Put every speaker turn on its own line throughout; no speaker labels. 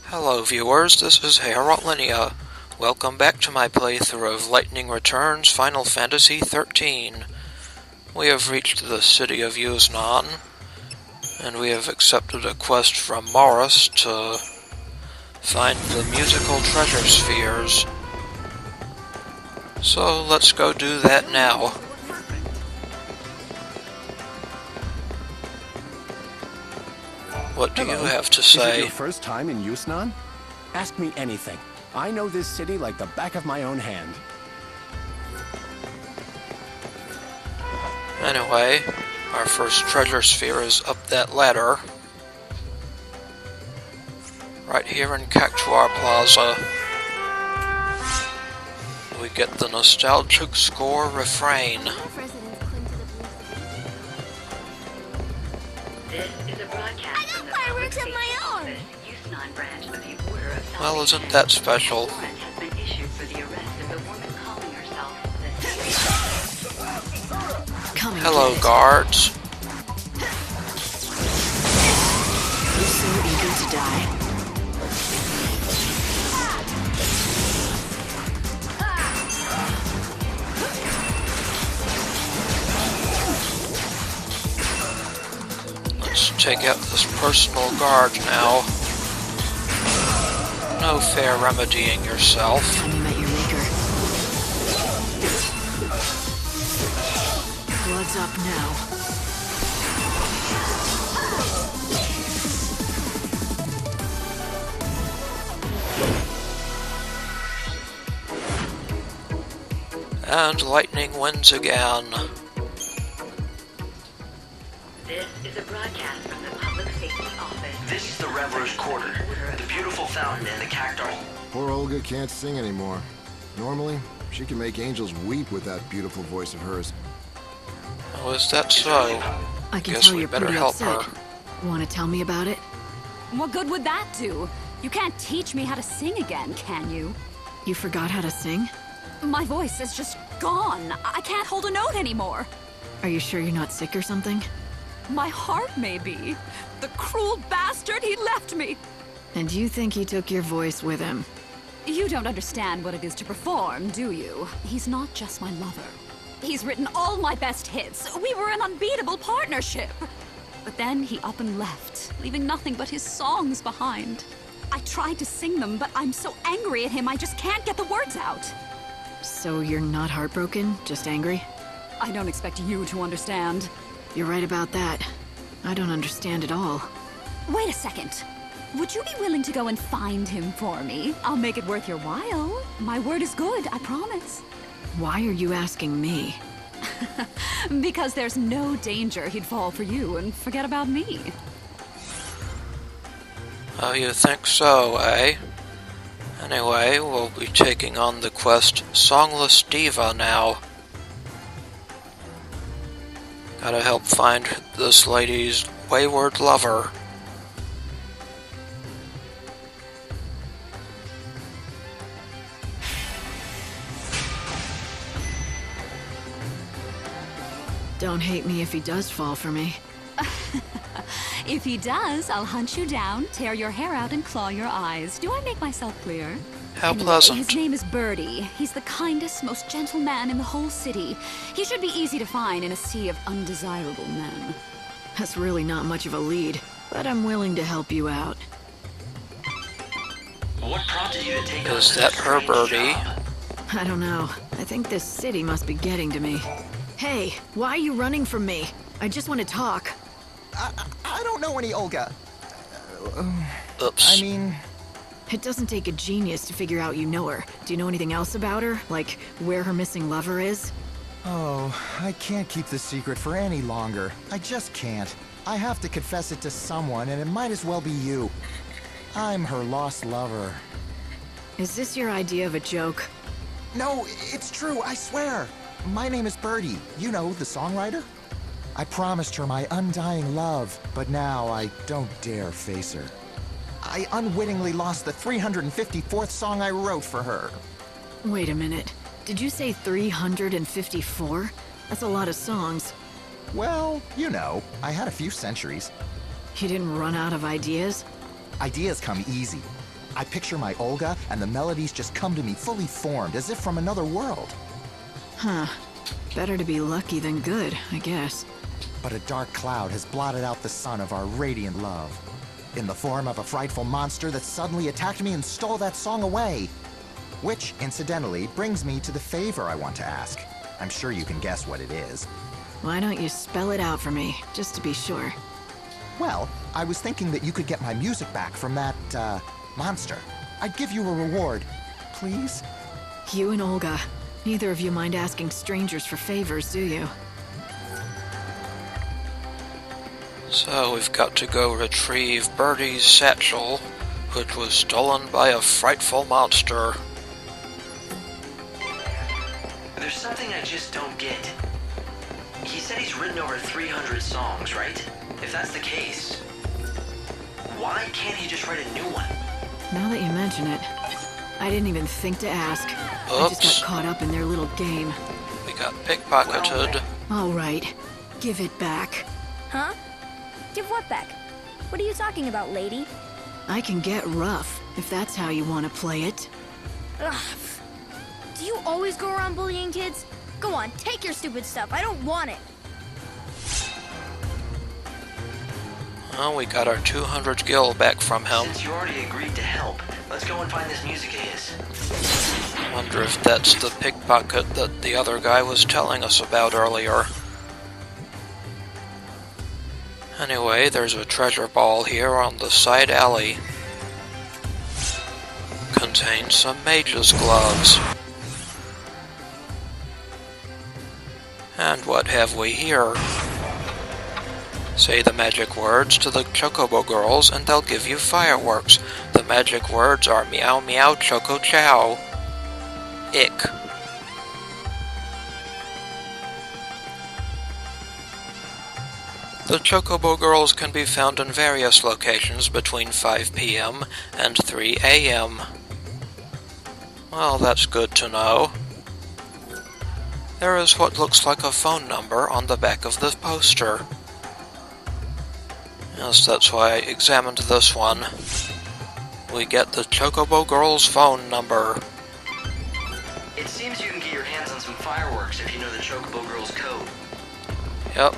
Hello viewers, this is Herotlinia. Welcome back to my playthrough of Lightning Returns Final Fantasy 13. We have reached the city of Yusnaan, and we have accepted a quest from Morris to find the musical treasure spheres. So let's go do that now. What do you have to say?
Is it your first time in Yusnaan? Ask me anything. I know this city like the back of my own hand.
Anyway, our first treasure sphere is up that ladder. Right here in Cactuar Plaza. We get the nostalgic score Refrain.
This is a broadcast. I got fireworks of my own! Yusnaan branch of the Order of Salvation.
Well, isn't that special?
Warrant has been issued for the arrest of the woman calling herself the Coming
Hello, guards.
You're so eager to die.
Let's take out this personal guard now. No fair remedying yourself.
Time you met your maker. Blood's up now.
And lightning wins again.
This is a broadcast from the Public Safety Office.
This is the Reveler's Quarter, the beautiful fountain and the Cactuar.
Poor Olga can't sing anymore. Normally, she can make angels weep with that beautiful voice of hers.
Oh, is that so?
I can
Guess
tell
we
you're
better
pretty
help
upset.
her.
Want to tell me about it?
What good would that do? You can't teach me how to sing again, can you?
You forgot how to sing?
My voice is just gone. I can't hold a note anymore.
Are you sure you're not sick or something?
My heart may be. The cruel bastard, he left me.
And you think he took your voice with him?
You don't understand what it is to perform, do you? He's not just my lover. He's written all my best hits. We were an unbeatable partnership. But then he up and left, leaving nothing but his songs behind. I tried to sing them, but I'm so angry at him I just can't get the words out.
So you're not heartbroken, just angry?
I don't expect you to understand.
You're right about that. I don't understand at all.
Wait a second. Would you be willing to go and find him for me? I'll make it worth your while. My word is good, I promise.
Why are you asking me?
Because there's no danger he'd fall for you and forget about me.
Oh, you think so, eh? Anyway, we'll be taking on the quest Songless Diva now. Gotta help find this lady's wayward lover.
Don't hate me if he does fall for me.
If he does, I'll hunt you down, tear your hair out, and claw your eyes. Do I make myself clear?
How
Anyway,
pleasant.
His name is Berdy. He's the kindest, most gentle man in the whole city. He should be easy to find in a sea of undesirable men.
That's really not much of a lead, but I'm willing to help you out.
What prompted you to take on
Is that
such a
her,
strange
Berdy?
job?
I don't know. I think this city must be getting to me. Hey, why are you running from me? I just want to talk.
I don't know any Olga.
Oops.
I mean...
It doesn't take a genius to figure out you know her. Do you know anything else about her? Like, where her missing lover is?
Oh, I can't keep this secret for any longer. I just can't. I have to confess it to someone, and it might as well be you. I'm her lost lover.
Is this your idea of a joke?
No, it's true, I swear. My name is Berdy. You know, the songwriter? I promised her my undying love, but now I don't dare face her. I unwittingly lost the 354th song I wrote for her.
Wait a minute. Did you say 354? That's a lot of songs.
Well, you know, I had a few centuries.
You didn't run out of ideas?
Ideas come easy. I picture my Olga, and the melodies just come to me fully formed, as if from another world.
Huh. Better to be lucky than good, I guess.
But a dark cloud has blotted out the sun of our radiant love, in the form of a frightful monster that suddenly attacked me and stole that song away. Which, incidentally, brings me to the favor I want to ask. I'm sure you can guess what it is.
Why don't you spell it out for me, just to be sure?
Well, I was thinking that you could get my music back from that, monster. I'd give you a reward. Please?
You and Olga. Neither of you mind asking strangers for favors, do you?
So we've got to go retrieve Berdy's satchel, which was stolen by a frightful monster.
There's something I just don't get. He said he's written over 300 songs, right? If that's the case, why can't he just write a new one?
Now that you mention it, I didn't even think to ask. I just got caught up in their little game.
We got pickpocketed.
All right, give it back.
Huh? Give what back? What are you talking about, lady?
I can get rough, if that's how you want to play it.
Ugh. Do you always go around bullying kids? Go on, take your stupid stuff. I don't want it.
Well, we got our 200 gil back from him.
Since you already agreed to help, let's go and find this music of his.
I wonder if that's the pickpocket that the other guy was telling us about earlier. Anyway, there's a treasure ball here on the side alley. Contains some mage's gloves. And what have we here? Say the magic words to the Chocobo girls and they'll give you fireworks. The magic words are meow meow choco chow. Ick. The Chocobo girls can be found in various locations between 5 p.m. and 3 a.m. Well, that's good to know. There is what looks like a phone number on the back of the poster. Yes, that's why I examined this one. We get the Chocobo girl's phone number.
It seems you can get your hands on some fireworks if you know the Chocobo girl's code.
Yep.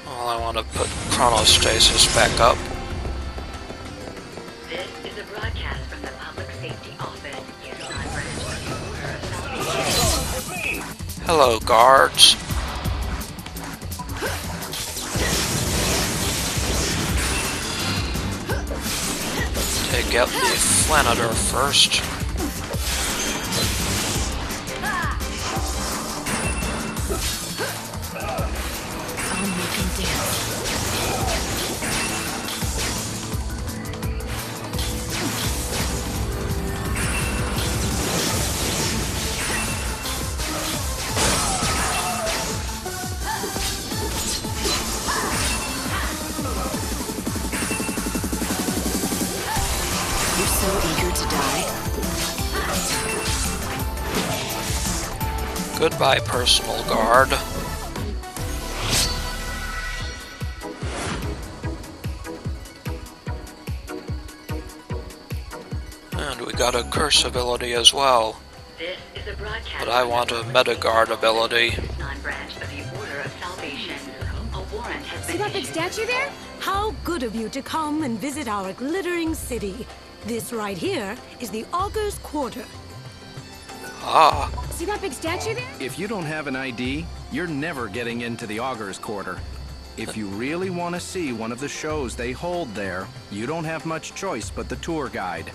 Well, I want to put chronostasis back up.
This is a broadcast from the Public Safety Office, Yusnaan branch of the Order of Salvation.
Hello, guards. Take out the Flanitor first.
I'll make him dance. You're so eager to die.
Goodbye, personal guard. And we got a curse ability as well.
This is a broadcast.
But I want a Metaguard ability.
Yusnaan branch of the Order of Salvation. A warrant has
See
been
that big
issued.
statue there? How good of you to come and visit our glittering city. This right here is the Augur's Quarter.
Ah,
See that big statue there?
If you don't have an ID, you're never getting into the Augur's Quarter. If you really want to see one of the shows they hold there, you don't have much choice but the tour guide.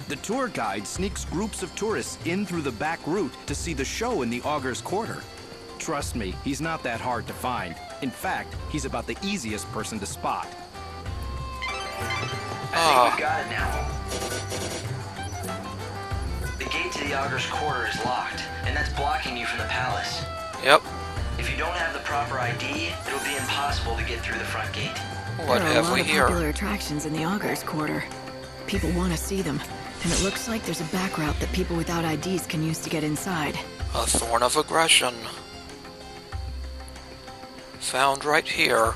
The tour guide sneaks groups of tourists in through the back route to see the show in the Augur's Quarter. Trust me, he's not that hard to find. In fact, he's about the easiest person to spot.
I think we've got it now. The gate to the Augur's Quarter is locked, and that's blocking you from the palace.
yep.
If you don't have the proper ID, it'll be impossible to get through the front gate.
What
There are a
have
lot
we
of
here?
popular attractions in the Augur's Quarter. People want to see them, and it looks like there's a back route that people without IDs can use to get inside.
A Thorn of Aggression. Found right here.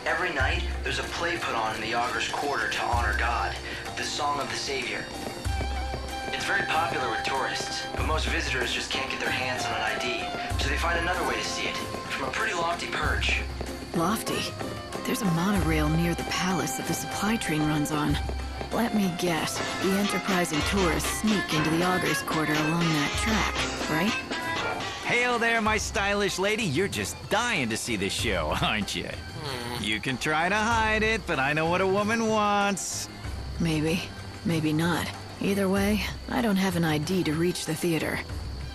Every night, there's a play put on in the Augur's Quarter to honor God, the Song of the Savior. It's very popular with tourists, but most visitors just can't get their hands on an ID, so they find another way to see it, from a pretty lofty perch.
Lofty? There's a monorail near the palace that the supply train runs on. Let me guess, the enterprising tourists sneak into the Augur's Quarter along that track, right?
Hail there, my stylish lady. You're just dying to see this show, aren't you? You can try to hide it, but I know what a woman wants.
Maybe. Maybe not. Either way, I don't have an ID to reach the theater.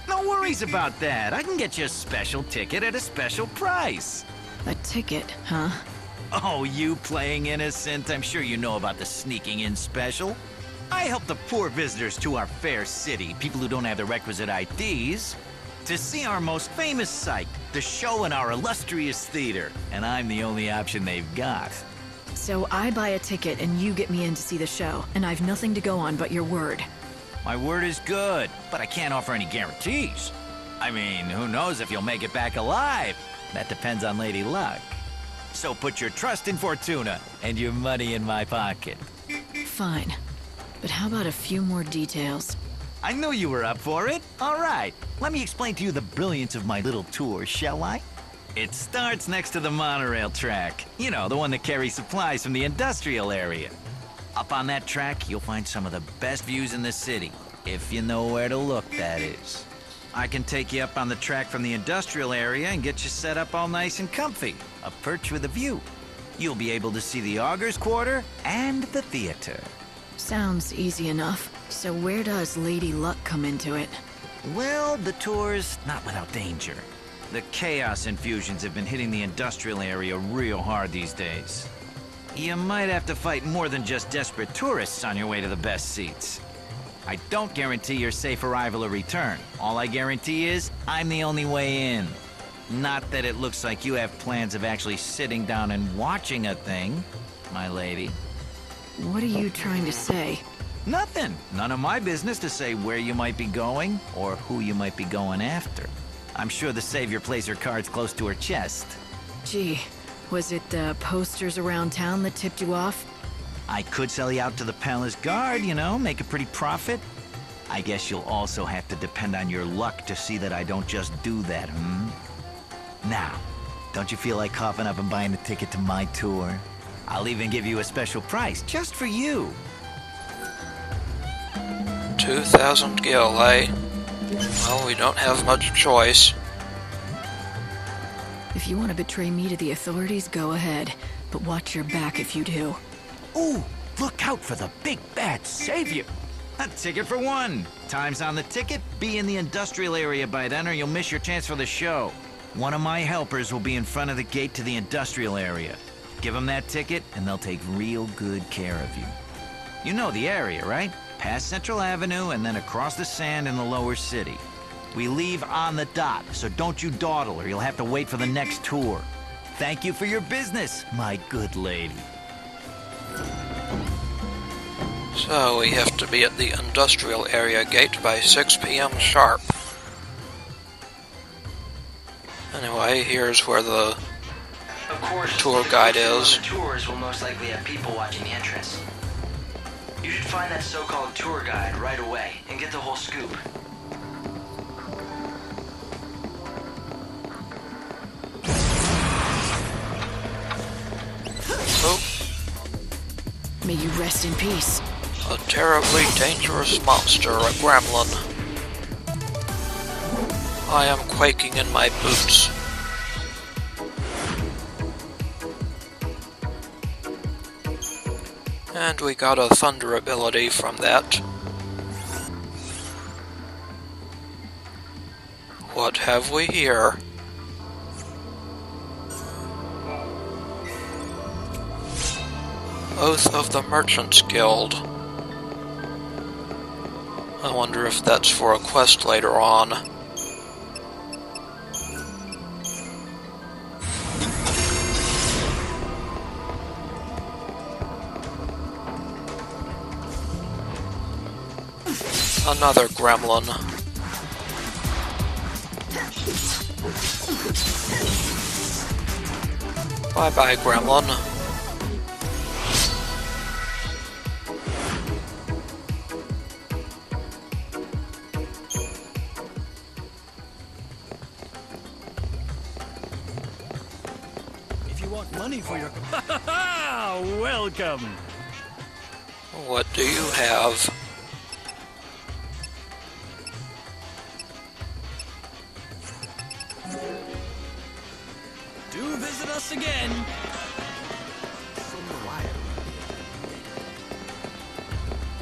No worries about that. I can get you a special ticket at a special price.
A ticket, huh?
Oh, you playing innocent? I'm sure you know about the sneaking in special. I help the poor visitors to our fair city, people who don't have the requisite IDs, to see our most famous sight, the show in our illustrious theater. And I'm the only option they've got.
So I buy a ticket and you get me in to see the show, and I've nothing to go on but your word.
My word is good, but I can't offer any guarantees. I mean, who knows if you'll make it back alive? That depends on Lady Luck. So put your trust in Fortuna and your money in my pocket.
Fine. But how about a few more details?
I knew you were up for it. All right, let me explain to you the brilliance of my little tour, shall I? It starts next to the monorail track. You know, the one that carries supplies from the industrial area. Up on that track, you'll find some of the best views in the city. If you know where to look, that is. I can take you up on the track from the industrial area and get you set up all nice and comfy. A perch with a view. You'll be able to see the Augur's Quarter and the theater.
Sounds easy enough. So where does Lady Luck come into it?
Well, the tour's not without danger. The chaos infusions have been hitting the industrial area real hard these days. You might have to fight more than just desperate tourists on your way to the best seats. I don't guarantee your safe arrival or return. All I guarantee is, I'm the only way in. Not that it looks like you have plans of actually sitting down and watching a thing, my lady.
What are you trying to say?
Nothing. None of my business to say where you might be going or who you might be going after. I'm sure the Savior plays her cards close to her chest.
Gee, was it the posters around town that tipped you off?
I could sell you out to the palace guard, you know, make a pretty profit. I guess you'll also have to depend on your luck to see that I don't just do that, Now, don't you feel like coughing up and buying a ticket to my tour? I'll even give you a special price, just for you.
2,000 gil, eh? Well, we don't have much choice.
If you want to betray me to the authorities, go ahead. But watch your back if you do.
Ooh, look out for the big bad Savior. A ticket for one. Time's on the ticket. Be in the industrial area by then or you'll miss your chance for the show. One of my helpers will be in front of the gate to the industrial area. Give them that ticket and they'll take real good care of you. You know the area, right? Past Central Avenue and then across the sand in the lower city. We leave on the dot, so don't you dawdle or you'll have to wait for the next tour. Thank you for your business, my good lady.
So we have to be at the industrial area gate by 6 p.m. sharp. Anyway, here's where the
Of course,
tour guide is.
The tours will most likely have people watching the entrance. You should find that so-called tour guide right away and get the whole scoop.
Oh,
May you rest in peace.
a terribly dangerous monster, a gremlin. I am quaking in my boots. And we got a thunder ability from that. What have we here? Oath of the Merchants Guild. I wonder if that's for a quest later on. Another gremlin. Bye-bye, Gremlin.
If you want money for your... Welcome!
What do you have?
Do visit us again!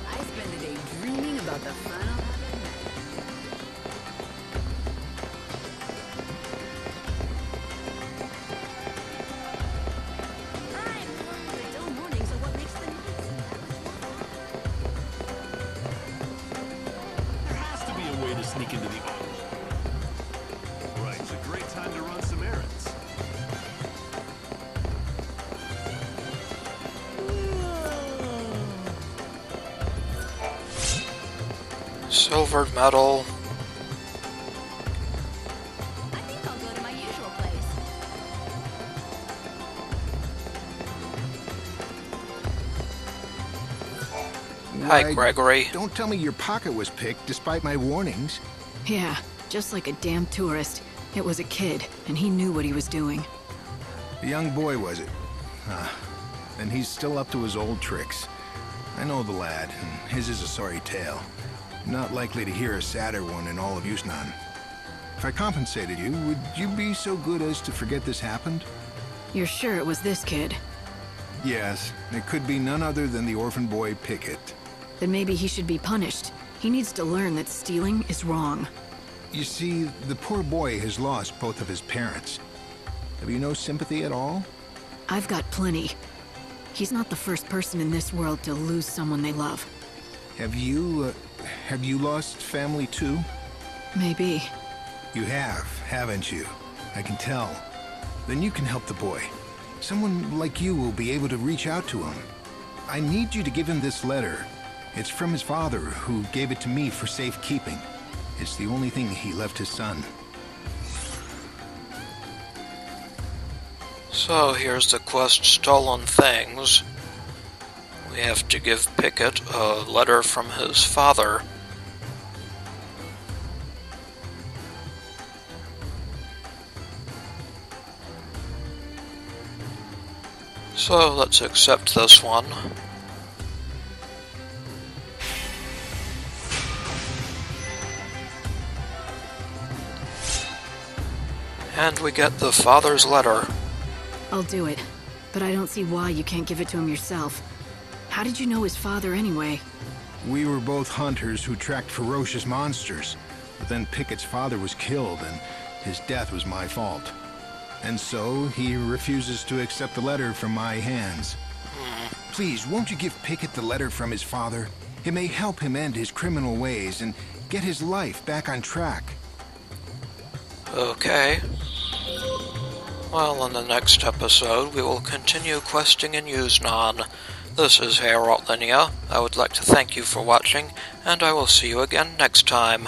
I spend the day dreaming about the fun I'll have
There has to be a way to sneak into the auto. Right, it's a great time to run some errands.
Silvered metal.
I think I'll go to my usual place.
Hi,
Why,
Gregory.
Don't tell me your pocket was picked despite my warnings.
Yeah, just like a damn tourist. It was a kid, and he knew what he was doing.
A young boy, was it? And he's still up to his old tricks. I know the lad, and his is a sorry tale. Not likely to hear a sadder one in all of Yusnaan. If I compensated you, would you be so good as to forget this happened?
You're sure it was this kid?
Yes, it could be none other than the orphan boy Pickett.
Then maybe he should be punished. He needs to learn that stealing is wrong.
You see, the poor boy has lost both of his parents. Have you no sympathy at all?
I've got plenty. He's not the first person in this world to lose someone they love.
Have you lost family too?
Maybe.
You have, haven't you? I can tell. Then you can help the boy. Someone like you will be able to reach out to him. I need you to give him this letter. It's from his father, who gave it to me for safekeeping. It's the only thing he left his son.
So here's the quest Stolen Things. We have to give Pickett a letter from his father. So let's accept this one. And we get the father's letter.
I'll do it. But I don't see why you can't give it to him yourself. How did you know his father anyway?
We were both hunters who tracked ferocious monsters. But then Pickett's father was killed, and his death was my fault. And so, he refuses to accept the letter from my hands. Please, won't you give Pickett the letter from his father? It may help him end his criminal ways and get his life back on track.
Okay. Well, in the next episode, we will continue questing in Yusnaan. This is Herald Linnea. I would like to thank you for watching, and I will see you again next time.